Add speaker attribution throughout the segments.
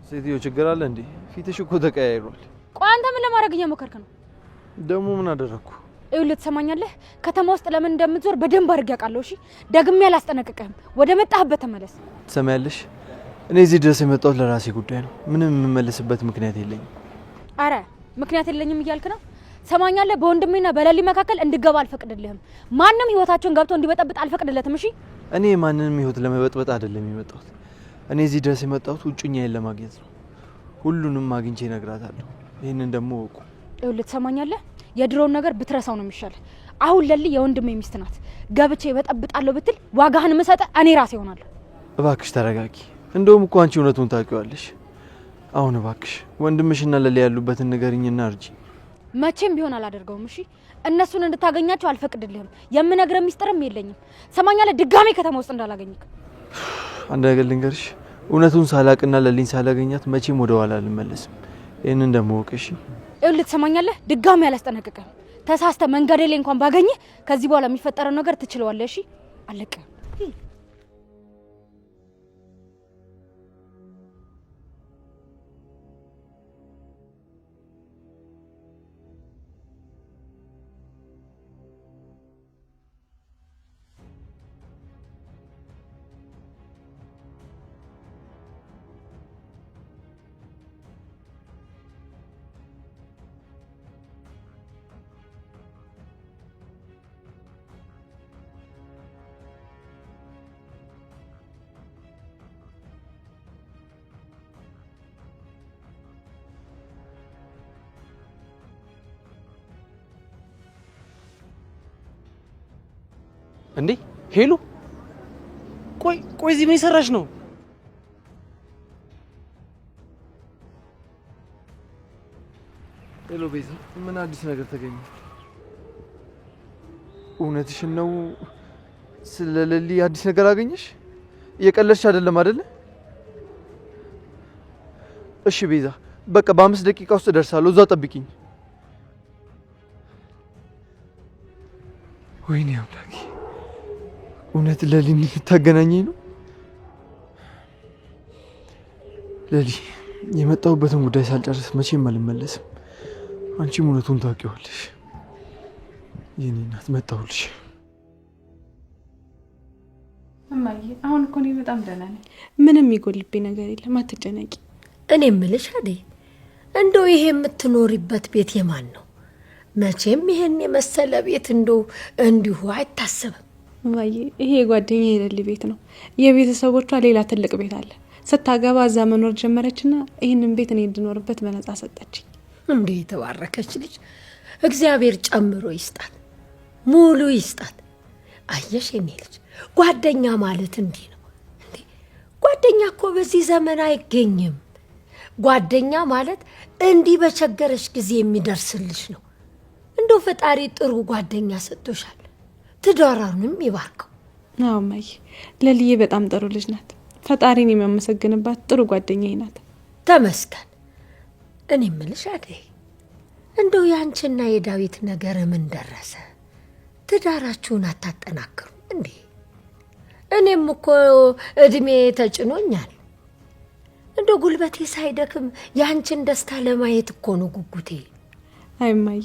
Speaker 1: ሴትዮ ችግር አለ እንዴ? ፊትሽ እኮ ተቀያይሯል።
Speaker 2: ቆይ አንተ ምን ለማድረግ እየሞከርክ ነው?
Speaker 1: ደግሞ ምን አደረኩ?
Speaker 2: ይኸውልህ ትሰማኛለህ? ከተማ ውስጥ ለምን እንደምትዞር በደንብ አድርጌ አውቃለሁ። እሺ ደግሜ አላስጠነቅቅህም። ወደ መጣህበት ተመለስ።
Speaker 1: ትሰማያለሽ? እኔ እዚህ ድረስ የመጣሁት ለራሴ ጉዳይ ነው። ምንም የምመለስበት ምክንያት የለኝም።
Speaker 2: አረ ምክንያት የለኝም እያልክ ነው? ሰማኛለህ? በወንድሜና በለሊ መካከል እንድገባ አልፈቅድልህም። ማንም ህይወታቸውን ገብቶ እንዲበጠብጥ አልፈቅድለትም። እሺ
Speaker 1: እኔ ማንንም ህይወት ለመበጥበጥ አይደለም የመጣሁት። እኔ እዚህ ድረስ የመጣሁት ውጭኛዬን ለማግኘት ነው። ሁሉንም አግኝቼ እነግራታለሁ። ይሄንን ደግሞ ወቁ።
Speaker 2: ይኸውልህ ትሰማኛለህ? የድሮውን ነገር ብትረሳው ነው የሚሻል። አሁን ለሊ የወንድሜ ሚስት ናት። ገብቼ በጠብጣለሁ ብትል ዋጋህን የምሰጠህ እኔ ራሴ እሆናለሁ።
Speaker 1: እባክሽ ተረጋጊ። እንደውም እኮ አንቺ እውነቱን ታውቂዋለሽ። አሁን እባክሽ ወንድምሽና ለሊ ያሉበትን ንገሪኝና እርጂ።
Speaker 2: መቼም ቢሆን አላደርገውም። እሺ እነሱን እንድታገኛቸው አልፈቅድልህም። የምነግርህ ሚስጥርም የለኝም። ሰማኛለህ? ድጋሜ ከተማ ውስጥ እንዳላገኝክ።
Speaker 1: አንድ ነገር ልንገርሽ፣ እውነቱን ሳላቅና ለሊን ሳላገኛት መቼም ወደ ኋላ አልመለስም። ይሄንን ደግሞ ወቅሽ።
Speaker 2: ይኸውልህ ትሰማኛለህ? ድጋሜ አላስጠነቅቅህም። ተሳስተ መንገዴ ላይ እንኳን ባገኘህ ከዚህ በኋላ የሚፈጠረው ነገር ትችለዋለህ። እሺ አለቀ።
Speaker 3: እንዴ ሄሉ፣ ቆይ እዚህ ምን ሰራሽ ነው?
Speaker 1: ሄሎ ቤዛ፣ ምን አዲስ ነገር ተገኘ? እውነትሽን ነው? ስለ ለሊ አዲስ ነገር አገኘሽ? እየቀለድሽ አይደለም አይደለ? እሺ ቤዛ፣ በቃ በ5 ደቂቃ ውስጥ እደርሳለሁ። እዛው ጠብቂኝ። ወይኔ አምላኬ፣ እውነት ለሊን ልታገናኘኝ ነው? ለሊ፣ የመጣሁበትን ጉዳይ ሳልጨርስ መቼም አልመለስም። አንቺም እውነቱን ታውቂዋለሽ። የኔ እናት መጣሁልሽ።
Speaker 4: እማዬ፣ አሁን እኮ እኔ በጣም ደህና ነኝ። ምንም የሚጎልብኝ ነገር የለም፣ አትጨነቂ።
Speaker 5: እኔ እምልሽ አይደል፣ እንደው ይሄ የምትኖሪበት ቤት የማን ነው? መቼም ይሄን የመሰለ ቤት እንደው እንዲሁ አይታሰብም።
Speaker 4: እማዬ፣ ይሄ የጓደኛዬ የለሊ ቤት ነው። የቤተሰቦቿ ሌላ ትልቅ ቤት አለ። ስታገባ እዛ መኖር ጀመረችና ይህንን ቤት እኔ እንድኖርበት በነጻ ሰጠችኝ።
Speaker 5: እንዴ የተባረከች ልጅ! እግዚአብሔር ጨምሮ ይስጣት፣ ሙሉ ይስጣት። አየሽ የኔ ልጅ፣ ጓደኛ ማለት እንዲህ ነው እንዴ! ጓደኛ እኮ በዚህ ዘመን አይገኝም። ጓደኛ ማለት እንዲህ በቸገረሽ ጊዜ የሚደርስልሽ ነው። እንደው ፈጣሪ ጥሩ ጓደኛ ሰጥቶሻል። ትዳራንም ይባርከው።
Speaker 4: አዎ እማዬ፣ ለልዬ በጣም ጥሩ ልጅ ናት። ፈጣሪን የሚያመሰግንባት ጥሩ ጓደኛዬ ናት።
Speaker 5: ተመስገን። እኔ እምልሽ አደይ፣ እንደው ያንቺና የዳዊት ነገር ምን ደረሰ? ትዳራችሁን አታጠናክሩ እንዴ? እኔም እኮ እድሜ ተጭኖኛል። እንደው ጉልበቴ ሳይደክም ያንቺን ደስታ ለማየት እኮ ነው ጉጉቴ።
Speaker 4: አይ እማዬ፣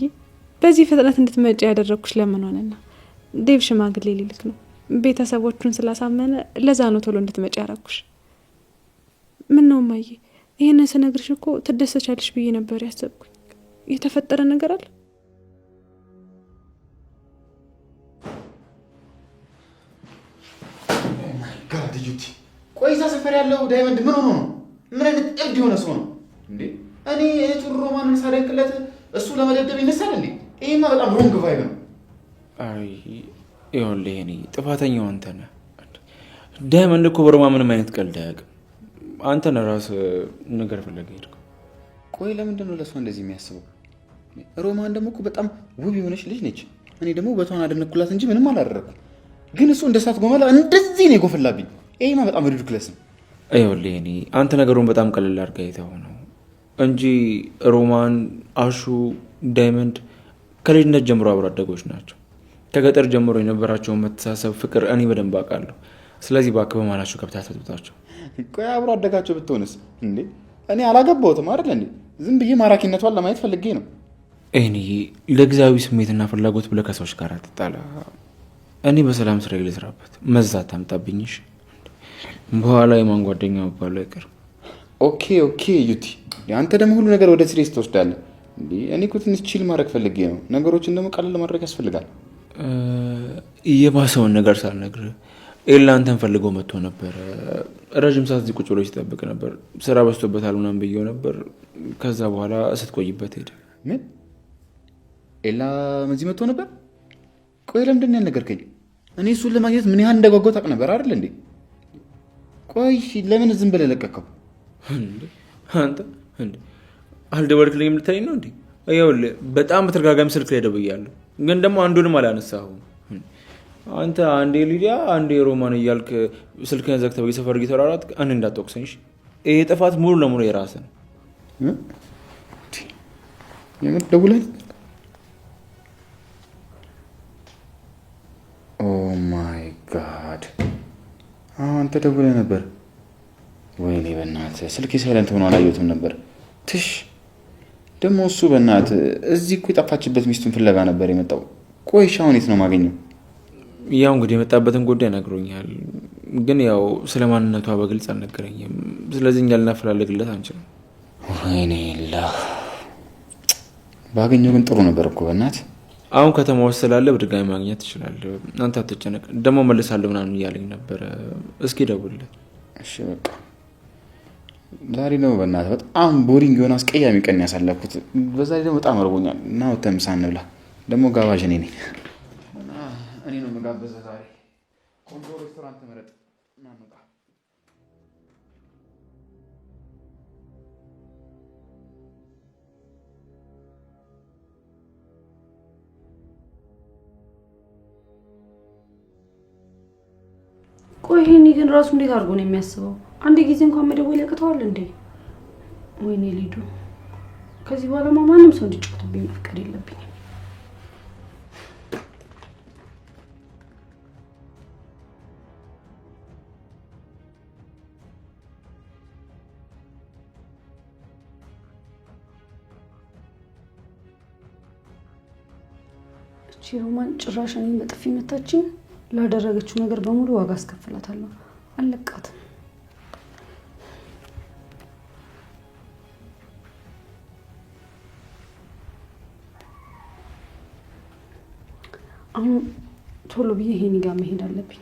Speaker 4: በዚህ ፍጥነት እንድትመጪ ያደረግኩሽ ለምን ሆነና ዴቭ ሽማግሌ ሊልክ ነው። ቤተሰቦቹን ስላሳመነ ለዛ ነው ቶሎ እንድትመጪ ያደረግኩሽ። ምን ነው እማዬ፣ ይህንን ስነግርሽ እኮ ትደሰቻለሽ ብዬ ነበር ያሰብኩኝ። የተፈጠረ ነገር አለ?
Speaker 6: ጋድ ጁቲ፣ ቆይታ ሰፈር ያለው ዳይመንድ ምን ሆኖ ነው? ምን አይነት እብድ የሆነ ሰው ነው እንዴ? እኔ እህቱን ሮማንን ሳደንቅለት እሱ ለመደብደብ ይነሳል እንዴ? ይሄማ በጣም ሮንግ ቫይብ ነው።
Speaker 7: አይ ይኸውልህ፣ እኔ ጥፋተኛው አንተ ነህ። ዳይመንድ እኮ በሮማ ምንም አይነት ቀልድ አያውቅም። አንተ ነህ ራስህ ነገር ፍለገህ ሄድከው።
Speaker 6: ቆይ ለምንድን ነው ለእሷ እንደዚህ የሚያስበው? ሮማን ደግሞ እኮ በጣም ውብ የሆነች ልጅ ነች። እኔ ደግሞ ውበቷን አደነኩላት እንጂ ምንም አላደረኩም። ግን እሱ እንደ እሳት ጎመላ እንደዚህ ነው የጎፈላብኝ። ይሄማ በጣም ሪዲኩለስ ነው።
Speaker 7: ይኸውልህ፣ እኔ አንተ ነገሩን በጣም ቀለል አድርገህ አይተኸው ነው እንጂ ሮማን፣ አሹ፣ ዳይመንድ ከልጅነት ጀምሮ አብሮ አደጎች ናቸው። ከገጠር ጀምሮ የነበራቸውን መተሳሰብ፣ ፍቅር እኔ በደንብ አውቃለሁ። ስለዚህ እባክህ በማላቸው ገብተህ አትጥብጣቸው።
Speaker 6: ቆይ አብሮ አደጋቸው ብትሆንስ እንዴ? እኔ አላገባሁትም አይደል እንዴ? ዝም ብዬ ማራኪነቷን ለማየት ፈልጌ ነው።
Speaker 7: እኔ ለጊዜያዊ ስሜትና ፍላጎት ብለህ ከሰዎች ጋር አትጣላ። እኔ በሰላም ስራ ልስራበት፣ መዛት ታምጣብኝሽ። በኋላ የማን ጓደኛ መባሉ አይቀርም።
Speaker 6: ኦኬ ዩቲ፣ አንተ ደግሞ ሁሉ ነገር ወደ ሲሪየስ ትወስዳለህ እንዴ? እኔ እኮ ትንሽ ቺል ማድረግ ፈልጌ ነው። ነገሮችን ደግሞ ቀለል ማድረግ ያስፈልጋል።
Speaker 7: የባሰውን ነገር ሳልነግርህ ኤላ አንተን ፈልገው መጥቶ ነበር። ረዥም ሰዓት እዚህ ቁጭ ብሎ ሲጠብቅ ነበር። ስራ በዝቶበታል ምናምን ብዬው ነበር። ከዛ በኋላ ስትቆይበት ሄደ።
Speaker 6: ምን? ኤላ እዚህ መጥቶ ነበር? ቆይ ለምንድን ነው ያልነገርከኝ? እኔ እሱን ለማግኘት ምን ያህል እንደጓጓሁ ታውቅ ነበር አይደል እንዴ? ቆይ ለምን ዝም ብለህ ለቀቀው?
Speaker 7: አንተ አልደወልክልኝም ልትለኝ ነው እንዴ? ይኸውልህ በጣም በተደጋጋሚ ስልክ ላይ ደውያለሁ፣ ግን ደግሞ አንዱንም አላነሳሁም። አንተ አንዴ ሊዲያ አንዴ ሮማን እያልክ ስልክህን ዘግተህ በየሰፈር እየተሯሯጥ እኔ እንዳትወቅሰኝ። ይሄ ጥፋት ሙሉ ለሙሉ የራስህ ነው።
Speaker 6: የምር ደውለህ? ኦ ማይ ጋድ! አንተ ደውለህ ነበር? ወይኔ በእናትህ ስልኬ ሳይለንት ሆኖ አላየሁትም ነበር። ትሽ ደግሞ እሱ በእናትህ እዚህ እኮ የጠፋችበት ሚስቱን ፍለጋ ነበር የመጣው። ቆይ አሁን የት ነው የማገኘው?
Speaker 7: ያው እንግዲህ የመጣበትን ጉዳይ ነግሮኛል፣ ግን ያው ስለ ማንነቷ በግልጽ አልነገረኝም። ስለዚህ እኛ ልናፈላልግለት አንችልም።
Speaker 6: ወይኔ ባገኘው ግን ጥሩ ነበር እኮ በእናትህ።
Speaker 7: አሁን ከተማ ውስጥ ስላለ በድጋሚ ማግኘት ትችላለህ። አንተ አትጨነቅ። ደግሞ መልሳለሁ ምናምን እያለኝ ነበረ። እስኪ ደውልለት።
Speaker 6: እሺ በቃ ዛሬ ነው በእናትህ በጣም ቦሪንግ የሆነ አስቀያሚ ቀን ያሳለፍኩት። በዛ ላይ ደግሞ በጣም አርቦኛል እና ወተን ምሳ እንብላ። ደግሞ ጋባዥ እኔ ነኝ። እኔ ነው የምጋብዝህ ዛሬ። ቆንጆ ሬስቶራንት ምረጥ እና እንውጣ።
Speaker 2: ቆይ ይሄኔ ግን ራሱ እንዴት አድርጎ ነው የሚያስበው? አንድ ጊዜ እንኳን መደወል ያቅተዋል እንዴ? ወይኔ ሊዱ፣ ከዚህ በኋላ ማንም ሰው እንዲጫወትብኝ መፍቀድ የለብኝም። እቺ ሮማን ጭራሽ እኔን በጥፊ መታችኝ። ላደረገችው ነገር በሙሉ ዋጋ አስከፍላታለሁ። አለቃትም። አሁን ቶሎ ብዬ ይሄን ጋር መሄድ አለብኝ።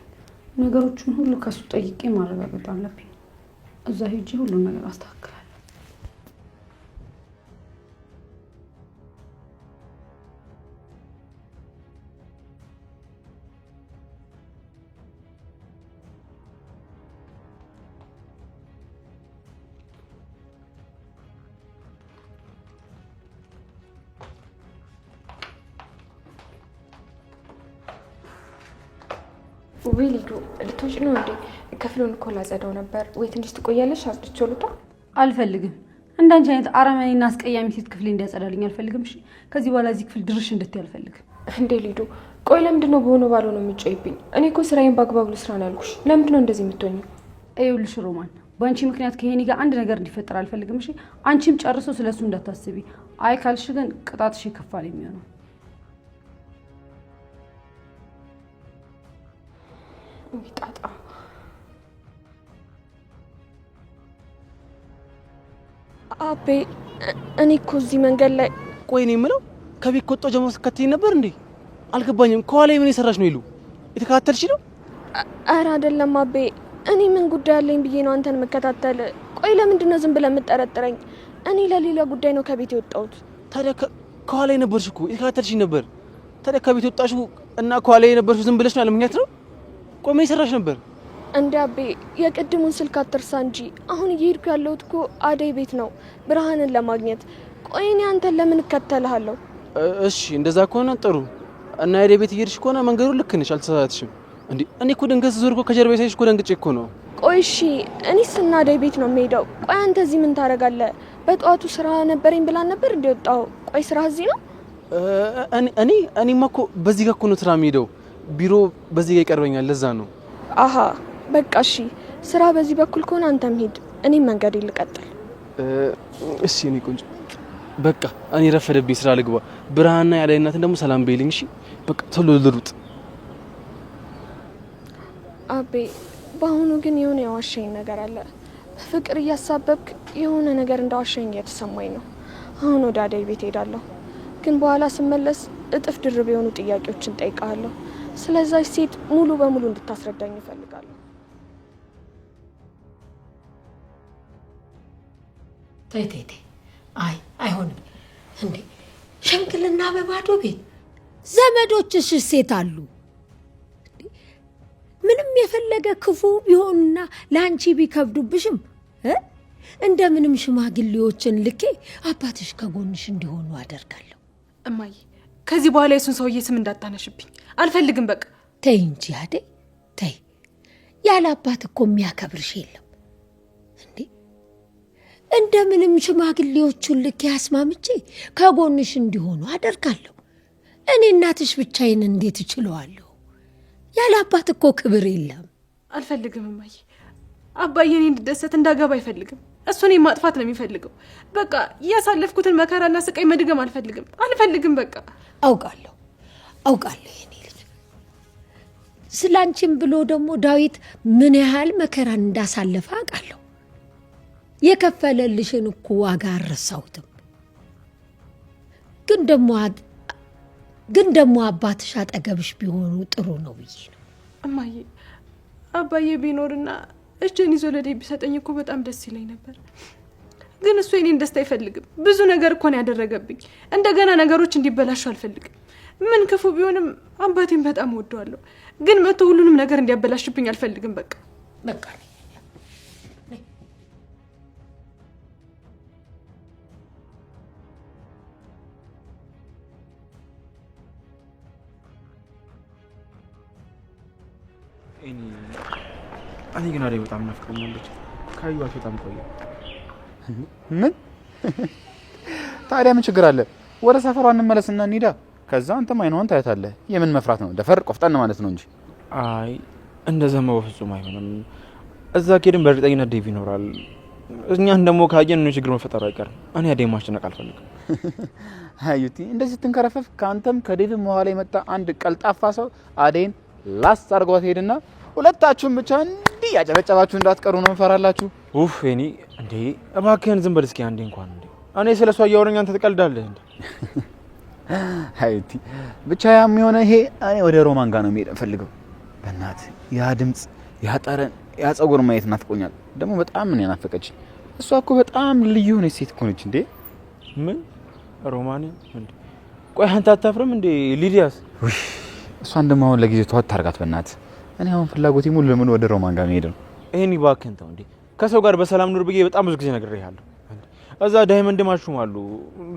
Speaker 2: ነገሮችን ሁሉ ከሱ ጠይቄ ማረጋገጥ አለብኝ። እዛ ሄጄ ሁሉን ነገር አስተካክላለሁ።
Speaker 8: ወይ ሊዱ ልትወጪ ነው እንዴ? ክፍሉን እኮ ላጸዳው ነበር። ወይ ትንሽ ትቆያለሽ? አጽድቼው ልውጣ?
Speaker 2: አልፈልግም። እንዳንቺ አይነት አረመኔና አስቀያሚ ሴት ክፍሌ እንዲያጸዳልኝ አልፈልግም። እሺ፣ ከዚህ በኋላ እዚህ ክፍል ድርሽ እንድትይ አልፈልግም።
Speaker 8: እንዴ ሊዱ፣ ቆይ ለምንድን ነው በሆነ ባልሆነ ነው የምትጮይብኝ? እኔ እኮ ስራዬን በአግባቡ ልስራ ነው ያልኩሽ። ለምንድን ነው እንደዚህ የምትሆኚው?
Speaker 2: ይኸውልሽ ሮማን፣ በአንቺ ምክንያት ከሄኒ ጋር አንድ ነገር እንዲፈጠር አልፈልግም። እሺ፣ አንቺም ጨርሶ ስለሱ እንዳታስቢ። አይ ካልሽ ግን ቅጣትሽ የከፋ ነው የሚሆነው።
Speaker 8: ጣጣ አቤ፣ እኔ እኮ እዚህ መንገድ ላይ
Speaker 3: ቆይ እኔ የምለው ከቤት ከወጣሁ ጀምሮ ስትከተይኝ ነበር እንዴ? አልገባኝም። ከኋላ ምን የሰራሽ ነው? ይሉ የተከታተልሽ ነው?
Speaker 8: ኧረ አይደለም አቤ፣ እኔ ምን ጉዳይ አለኝ ብዬ ነው አንተን መከታተል? ቆይ ለምንድን ነው ዝም ብለህ የምትጠረጥረኝ? እኔ ለሌላ ጉዳይ ነው ከቤት የወጣሁት።
Speaker 3: ታዲያ ከኋላ የነበርሽ እኮ የተከታተልሽኝ ነበር። ታዲያ ከቤት የወጣሽው እና ከኋላ የነበርሽው ዝም ብለሽ ነው ያለ ምክንያት ነው? ቆይ ምን የሰራሽ ነበር?
Speaker 8: እንዴ አቤ፣ የቅድሙን ስልክ አትርሳ እንጂ አሁን እየሄድኩ ያለሁት እኮ አደይ ቤት ነው ብርሃንን ለማግኘት። ቆይ እኔ አንተን ለምን እከተልሃለሁ?
Speaker 3: እሺ እንደዛ ከሆነ ጥሩ። እና አደይ ቤት እየሄድሽ ከሆነ መንገዱ ልክ ነሽ፣ አልተሳሳትሽም። እንዴ እኔ እኮ ድንገት ዞር እኮ ከጀርባ ሳይሽ እኮ ደንግጬ እኮ ነው።
Speaker 8: ቆይ እሺ፣ እኔስ እና አደይ ቤት ነው የምሄደው። ቆይ አንተ እዚህ ምን ታደርጋለህ? በጠዋቱ ስራ ነበረኝ ብላን ነበር እንደ ወጣው። ቆይ ስራ እዚህ ነው?
Speaker 3: እኔማ እኮ በዚህ ጋር እኮ ነው ስራ የምሄደው። ቢሮ በዚህ ጋር ይቀርበኛል፣ ለዛ ነው።
Speaker 8: አሃ በቃ እሺ፣ ስራ በዚህ በኩል ከሆነ አንተም ሂድ፣ እኔም መንገዴን ልቀጥል።
Speaker 3: እሺ እኔ ቆንጆ በቃ እኔ ረፈደብኝ ስራ ልግባ። ብርሃንና ያዳይ እናትን ደግሞ ሰላም በይልኝ እሺ። በቃ ቶሎ ልሩጥ።
Speaker 8: አቤ በአሁኑ ግን የሆነ ያዋሸኝ ነገር አለ። ፍቅር እያሳበብክ የሆነ ነገር እንዳዋሸኝ እየተሰማኝ ነው። አሁን ወደ አደይ ቤት ሄዳለሁ፣ ግን በኋላ ስመለስ እጥፍ ድርብ የሆኑ ጥያቄዎችን ጠይቃለሁ። ስለዛች ሴት ሙሉ በሙሉ እንድታስረዳኝ እፈልጋለሁ።
Speaker 5: ተይ ተይ ተይ፣ አይሆንም እንዴ! ሽምግልና በባዶ ቤት ዘመዶችሽ ሴት አሉ። ምንም የፈለገ ክፉ ቢሆንና ለአንቺ ቢከብዱብሽም እንደምንም ሽማግሌዎችን ልኬ አባትሽ ከጎንሽ እንዲሆኑ አደርጋለሁ።
Speaker 4: እማዬ ከዚህ በኋላ የሱን ሰውዬ ስም እንዳታነሽብኝ አልፈልግም። በቃ
Speaker 5: ተይ እንጂ አደይ ተይ። ያለ አባት እኮ የሚያከብርሽ የለም እንዴ። እንደምንም ሽማግሌዎቹን ልኬ አስማምቼ ከጎንሽ እንዲሆኑ አደርጋለሁ። እኔ እናትሽ ብቻዬን እንዴት እችለዋለሁ? ያለ አባት እኮ ክብር የለም።
Speaker 4: አልፈልግም እማዬ። አባዬ እኔ እንድደሰት እንዳገባ አይፈልግም። እሱ እኔን ማጥፋት ነው የሚፈልገው። በቃ ያሳለፍኩትን መከራና ስቃይ መድገም አልፈልግም። በቃ
Speaker 5: አውቃለሁ የኔ ልጅ። ስላንቺም ብሎ ደግሞ ዳዊት ምን ያህል መከራን እንዳሳለፈ አውቃለሁ። የከፈለልሽን እኮ ዋጋ አልረሳሁትም። ግን ደግሞ አባትሽ አጠገብሽ ቢሆኑ ጥሩ ነው ብዬ ነው።
Speaker 4: እማዬ አባዬ ቢኖርና እጄን ይዞ ለዴ ቢሰጠኝ እኮ በጣም ደስ ይለኝ ነበር። ግን እሱ የኔን ደስታ አይፈልግም። ብዙ ነገር እኮ ነው ያደረገብኝ። እንደገና ነገሮች እንዲበላሹ አልፈልግም። ምን ክፉ ቢሆንም አባቴን በጣም ወደዋለሁ። ግን መቶ ሁሉንም ነገር እንዲያበላሽብኝ አልፈልግም። በቃ
Speaker 7: እኔ ግን አደይ በጣም ናፍቀኛለች። ካዩዋት በጣም ቆየ።
Speaker 6: ምን ታዲያ ምን ችግር አለ? ወደ ሰፈሯ እንመለስና እንሂዳ። ከዛ አንተም አይኗን ታያታለህ። የምን መፍራት ነው? ደፈር ቆፍጠን ማለት ነው እንጂ።
Speaker 7: አይ እንደዛማ በፍጹም አይሆንም። እዛ ከሄድን በእርግጠኝነት ዴቭ ይኖራል። እኛን ደግሞ ካየን ነው ችግር መፈጠሩ አይቀርም። እኔ አደይ ማስጨነቅ አልፈልግም።
Speaker 6: አዩቲ እንደዚህ ስትንከረፈፍ ከአንተም ከዴቭም በኋላ የመጣ አንድ ቀልጣፋ ሰው አደይን ላስ አድርጓት ሄድና ሁለታችሁም ብቻ እንዲህ ያጨበጨባችሁ እንዳትቀሩ ነው እንፈራላችሁ።
Speaker 7: ኡፍ እኔ እንዴ እባክህን ዝም በል እስኪ አንዴ እንኳን እንዴ እኔ ስለሷ እያወራኝ አንተ ትቀልዳለህ እንዴ?
Speaker 6: አይቲ ብቻ ያም የሆነ ይሄ እኔ ወደ ሮማን ጋር ነው የሚሄድ ፈልገው። በእናትህ ያ ድምጽ ያ ጠረን ያ ጸጉር ማየት ናፍቆኛል። ደግሞ በጣም ምን ያናፈቀች እሷ እኮ በጣም ልዩ ነች ሴት እኮ ነች። እንዴ
Speaker 7: ምን ሮማን እንዴ? ቆይ አንተ አታፍርም እንዴ ሊዲያስ?
Speaker 6: እሷን ደግሞ አሁን ለጊዜው ተወት ታርጋት በእናትህ። እኔ አሁን ፍላጎቴ ሙሉ ለሙሉ ወደ ሮማን ጋር መሄድ ነው።
Speaker 7: ይሄን ይባክህን ተው እንዴ። ከሰው ጋር በሰላም ኑር ብዬ በጣም ብዙ ጊዜ ነግሬሃለሁ። እዛ ዳይመንድ ማሹም አሉ።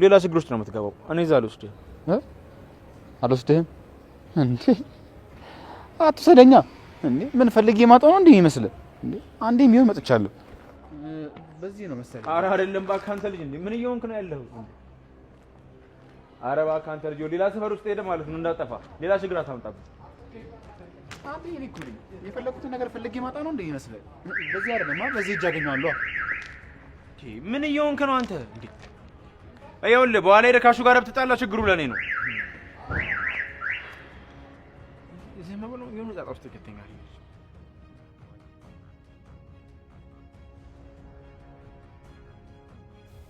Speaker 7: ሌላ ችግር ውስጥ ነው የምትገባው። እኔ እዛ
Speaker 6: አልወስድህም እንዴ? አትሰደኛ እንዴ? ምን ፈልጌ ማጣው ነው እንዴ ይመስልህ እንዴ? አንዴ ቢሆን መጥቻለሁ። በዚህ ነው መሰለኝ።
Speaker 7: ኧረ አይደለም እባክህ አንተ ልጅ እንዴ ምን እየሆንክ ነው ያለኸው? ኧረ እባክህ አንተ ልጅ ሌላ ሰፈር ውስጥ ሄደህ ማለት ነው እንዳጠፋ ሌላ ችግር አታምጣብህ።
Speaker 6: አንተ ይልኩኝ የፈለኩትን ነገር ፈልጌ ማጣ ነው እንዴ ይመስልህ? በዚህ አይደለም በዚህ እጅ አገኘዋለሁ።
Speaker 7: ምን እየሆንክ ነው አንተ እንዴ? ይኸውልህ በኋላ ሄደህ ካሹ ጋር ብትጣላ ችግሩ ለኔ ነው። እዚህ ነው የሆነ ጣጣ ውስጥ ከተኛል።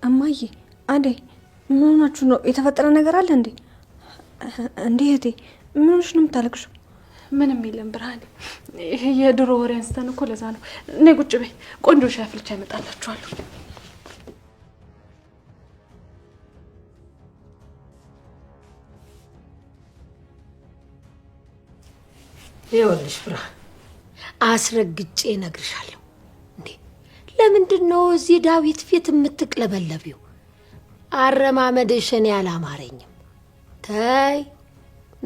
Speaker 2: እማዬ አደይ ምን ሆናችሁ ነው? የተፈጠረ ነገር አለ እንዴ? እንዴ እህቴ ምን ሆነሽ ነው የምታለቅሽው?
Speaker 4: ምንም የለም ብርሃኔ። ይሄ የድሮ ወሬ አንስተን እኮ ለዛ ነው። እኔ ቁጭ በይ፣ ቆንጆ ሻይ አፍልቼ አመጣላችኋለሁ።
Speaker 5: ይኸውልሽ ብርሃን አስረግጬ እነግርሻለሁ። እንዴ ለምንድን ነው እዚህ ዳዊት ፊት የምትቅለበለቢው? አረማመድሽን ያላማረኝም። ተይ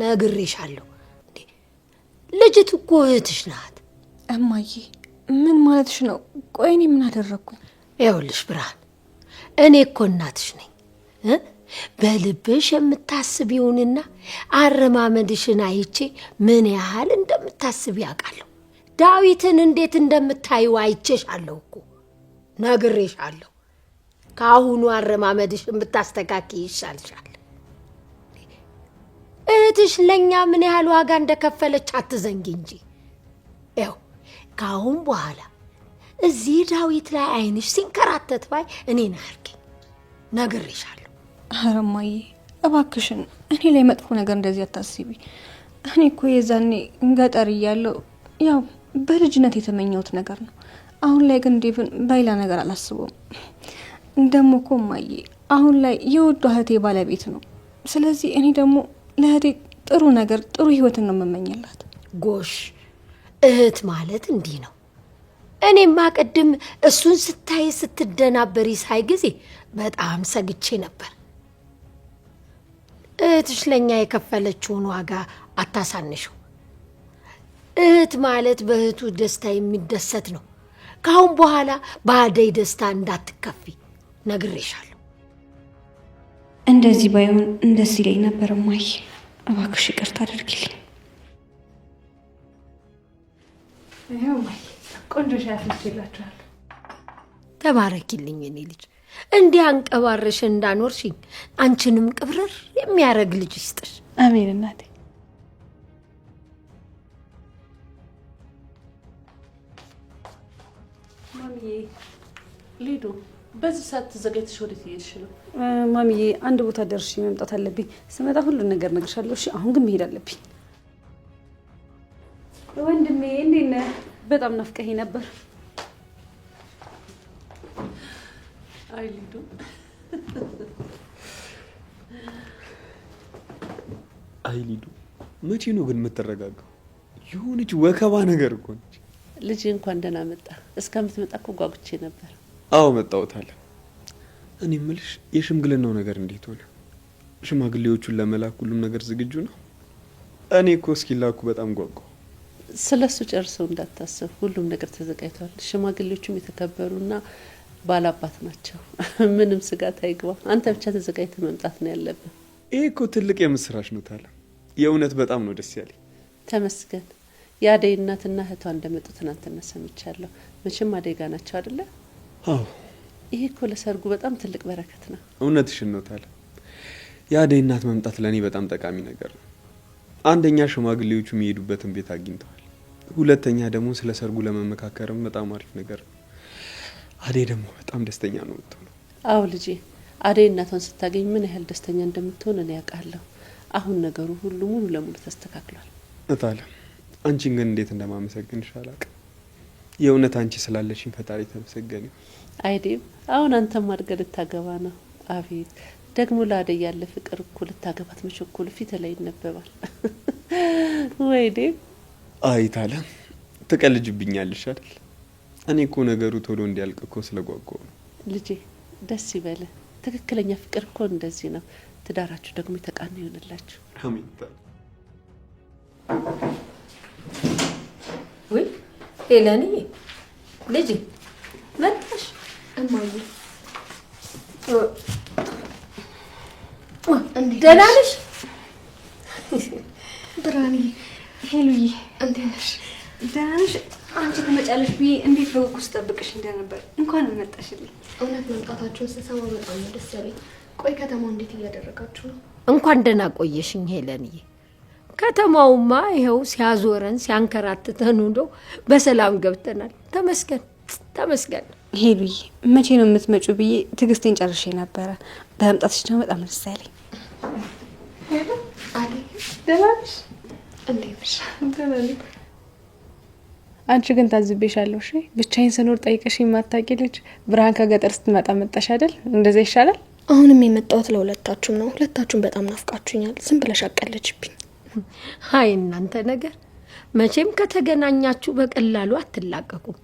Speaker 5: ነግሬሻለሁ። እንዴ ልጅቱ እኮ እህትሽ ናት።
Speaker 2: እማዬ ምን ማለትሽ ነው? ቆይ እኔ ምን አደረግኩኝ?
Speaker 5: ይኸውልሽ ብርሃን እኔ እኮ እናትሽ ነኝ። በልብሽ የምታስቢውንና አረማመድሽን አይቼ ምን ያህል እንደምታስቢ ያውቃለሁ። ዳዊትን እንዴት እንደምታዩ አይቼሻለሁ እኮ ነግሬሻለሁ። ከአሁኑ አረማመድሽ የምታስተካክይ ይሻልሻል። እህትሽ ለእኛ ምን ያህል ዋጋ እንደከፈለች አትዘንጊ እንጂ። ያው ከአሁን በኋላ እዚህ ዳዊት ላይ አይንሽ ሲንከራተት ባይ እኔን አያርገኝ፣ ነግሬሻለሁ።
Speaker 2: ኧረ እማዬ እባክሽን እኔ ላይ መጥፎ ነገር እንደዚህ አታስቢ። እኔ እኮ የዛኔ ገጠር እያለሁ ያው በልጅነት የተመኘሁት ነገር ነው። አሁን ላይ ግን ዴቭን በሌላ ነገር አላስበውም። ደግሞ እኮ እማዬ አሁን ላይ የውዷ እህቴ ባለቤት ነው። ስለዚህ እኔ ደግሞ ለእህቴ ጥሩ ነገር ጥሩ ህይወትን ነው የምመኝላት።
Speaker 5: ጎሽ እህት ማለት እንዲህ ነው። እኔማ ቅድም እሱን ስታይ ስትደናበሪ ሳይ ጊዜ በጣም ሰግቼ ነበር። እህትሽ ለኛ የከፈለችውን ዋጋ አታሳንሽው። እህት ማለት በእህቱ ደስታ የሚደሰት ነው። ካሁን በኋላ በአደይ ደስታ እንዳትከፊ ነግሬሻለሁ።
Speaker 2: እንደዚህ ባይሆን እንደዚህ ላይ ነበር እማዬ፣ እባክሽ ይቅርታ አድርጊልኝ።
Speaker 4: ይኸው እማዬ ቆንጆ ሻይ አፍልቼላችኋለሁ።
Speaker 5: ተባረኪልኝ እኔ ልጅ፣ እንዲህ አንቀባረሽ እንዳኖርሽኝ አንቺንም ቅብርር የሚያረግ ልጅ ይስጥሽ።
Speaker 4: አሜን እናቴ። ማሚዬ ሊዱ በዚህ ሰዓት ተዘጋጅተሽ ወዴት እየሄድሽ ነው?
Speaker 2: ማሚዬ አንድ ቦታ ደርሼ መምጣት አለብኝ። ስመጣ ሁሉን ነገር እነግርሻለሁ። እሺ አሁን ግን መሄድ አለብኝ። ወንድሜ እንዴት ነህ? በጣም ናፍቀኸኝ ነበር።
Speaker 4: አይ ሊዱ
Speaker 9: አይ ሊዱ መቼ ነው ግን የምትረጋጋው? የሆነች ወከባ ነገር እኮ ነች።
Speaker 4: ልጅ እንኳን ደህና መጣ። እስከምትመጣ እኮ ጓጉቼ ነበር።
Speaker 9: አዎ መጣሁታል። እኔ የምልሽ የሽምግልናው ነገር እንዴት ሆነ? ሽማግሌዎቹን ለመላክ ሁሉም ነገር ዝግጁ ነው? እኔ እኮ እስኪላኩ በጣም ጓጓሁ።
Speaker 4: ስለሱ ጨርሰው እንዳታስብ፣ ሁሉም ነገር ተዘጋጅቷል። ሽማግሌዎቹም የተከበሩና ባላባት ናቸው። ምንም ስጋት አይግባ። አንተ ብቻ ተዘጋጅተህ መምጣት ነው ያለብን።
Speaker 9: ይሄ እኮ ትልቅ የምስራች ነው ታለ። የእውነት በጣም ነው ደስ ያለኝ።
Speaker 4: ተመስገን። የአደይ እናትና እህቷ እንደመጡ ትናንትና ሰምቻለሁ። መቼም አደይ ጋ ናቸው አይደለ?
Speaker 9: አዎ።
Speaker 4: ይሄ እኮ ለሰርጉ በጣም ትልቅ በረከት ነው።
Speaker 9: እውነትሽን ነው ታለ። የአደይ እናት መምጣት ለእኔ በጣም ጠቃሚ ነገር ነው። አንደኛ ሽማግሌዎቹ የሚሄዱበትን ቤት አግኝተዋል። ሁለተኛ ደግሞ ስለ ሰርጉ ለመመካከርም በጣም አሪፍ ነገር ነው። አደይ ደግሞ በጣም ደስተኛ ነው የምትሆነው።
Speaker 4: አዎ ልጄ፣ አደይ እናቷን ስታገኝ ምን ያህል ደስተኛ እንደምትሆን እኔ ያውቃለሁ። አሁን ነገሩ ሁሉ ሙሉ ለሙሉ ተስተካክሏል።
Speaker 9: እታለ አንቺን ግን እንዴት እንደማመሰግንሽ አላውቅም። የእውነት አንቺ ስላለሽኝ ፈጣሪ ተመሰገነ።
Speaker 4: አይዴም አሁን አንተም አድርገህ ልታገባ ነው። አቤት ደግሞ ለአደይ ያለ ፍቅር እኮ ልታገባት መቸኮል ፊት ላይ ይነበባል። ወይዴ
Speaker 9: አይ ታለ ትቀልጅብኛለሽ አይደል? እኔ እኮ ነገሩ ቶሎ እንዲያልቅ እኮ ስለጓጓው ነው።
Speaker 4: ልጄ ደስ ይበልህ። ትክክለኛ ፍቅር እኮ እንደዚህ ነው። ትዳራችሁ ደግሞ የተቃና ይሆንላችሁ።
Speaker 9: አሜን።
Speaker 5: ወይ ሄለኒ ልጅ መጣሽ?
Speaker 8: እማዬ
Speaker 5: ደህና ነሽ?
Speaker 8: ብርሃኔ
Speaker 2: ሄሉዬ
Speaker 8: እንዴት ነሽ?
Speaker 2: ደህና ነሽ? አንቺ ትመጫለሽ ብዬ እንዴት በጉጉ ስጠብቅሽ እንደነበር። እንኳን መጣሽልኝ።
Speaker 8: እውነት መምጣታችሁን ስሰማ በጣም ነው ደስ ያለኝ። ቆይ ከተማው እንዴት እያደረጋችሁ ነው?
Speaker 5: እንኳን ደህና ቆየሽኝ ሄለንዬ። ከተማውማ ይኸው ሲያዞረን ሲያንከራትተን ውሎ በሰላም ገብተናል። ተመስገን ተመስገን።
Speaker 2: ሄሉዬ መቼ ነው የምትመጪው ብዬ ትዕግስቴን ጨርሼ ነበረ። በመምጣትሽ ደግሞ በጣም ደስ ያለኝ።
Speaker 4: ደህና ነሽ?
Speaker 8: እንዴት ነሽ?
Speaker 4: አንቺ ግን ታዝቤሻለሁ። እሺ ብቻዬን ስኖር ጠይቀሽ የማታውቂ ልጅ ብርሃን ከገጠር ስትመጣ መጣሽ አይደል? እንደዛ ይሻላል።
Speaker 8: አሁንም የመጣሁት ለሁለታችሁም ነው። ሁለታችሁም በጣም ናፍቃችሁኛል። ዝም ብለሽ አቀለችብኝ።
Speaker 5: አይ እናንተ ነገር መቼም ከተገናኛችሁ በቀላሉ አትላቀቁም።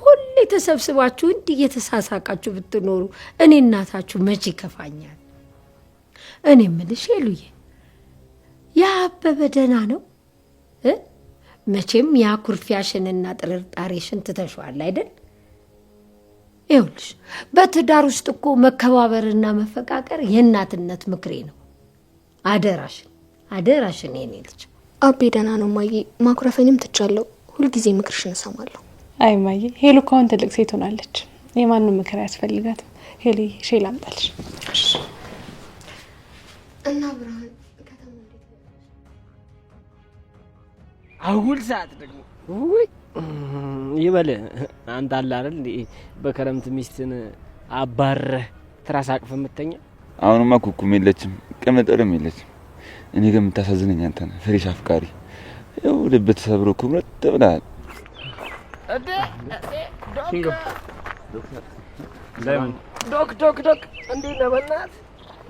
Speaker 5: ሁሌ ተሰብስባችሁ እንዲህ እየተሳሳቃችሁ ብትኖሩ እኔ እናታችሁ መቼ ይከፋኛል። እኔ የምልሽ ሄሉዬ ያ አበበ ደህና ነው? መቼም ያ ኩርፊያሽንና ጥርጣሬሽን ትተሽዋል አይደል? ይኸውልሽ በትዳር ውስጥ እኮ መከባበርና መፈቃቀር የእናትነት ምክሬ ነው። አደራሽን አደራሽን የኔ ልጅ።
Speaker 8: አቤ ደህና ነው ማዬ። ማኩረፈኝም ትቻለሁ። ሁልጊዜ ምክርሽን እሰማለሁ።
Speaker 4: አይ ማዬ፣ ሄሉ እኮ አሁን ትልቅ ሴት ሆናለች። የማንም ምክር አያስፈልጋትም። ሄሊ ሼል አምጣልሽ
Speaker 8: እና ብርሃን ከተማ
Speaker 10: አሁን ሰዓት ደግሞ ውይ ይበል አንተ አለ አይደል በከረምት ሚስትን አባረህ ትራስ አቅፈህ የምተኛ።
Speaker 11: አሁንማ ኩኩም የለችም ቅምጥልም የለችም። እኔ ግን የምታሳዝነኝ አንተ ነህ ፍሬሽ አፍቃሪ። ያው ልብ ተሰብሮ ኩምረት ብለሃል።
Speaker 10: ዶክ እንዴት ነህ? በእናትህ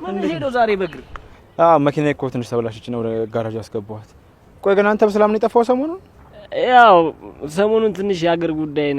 Speaker 10: ምን ሄዶ ዛሬ በእግር?
Speaker 7: መኪና እኮ ትንሽ ተበላሸች ነው ወደ ጋራጅ ያስገባኋት። ቆይ ግን አንተ በሰላም ነው የጠፋው ሰሞኑን?
Speaker 10: ያው ሰሞኑን ትንሽ የአገር ጉዳይ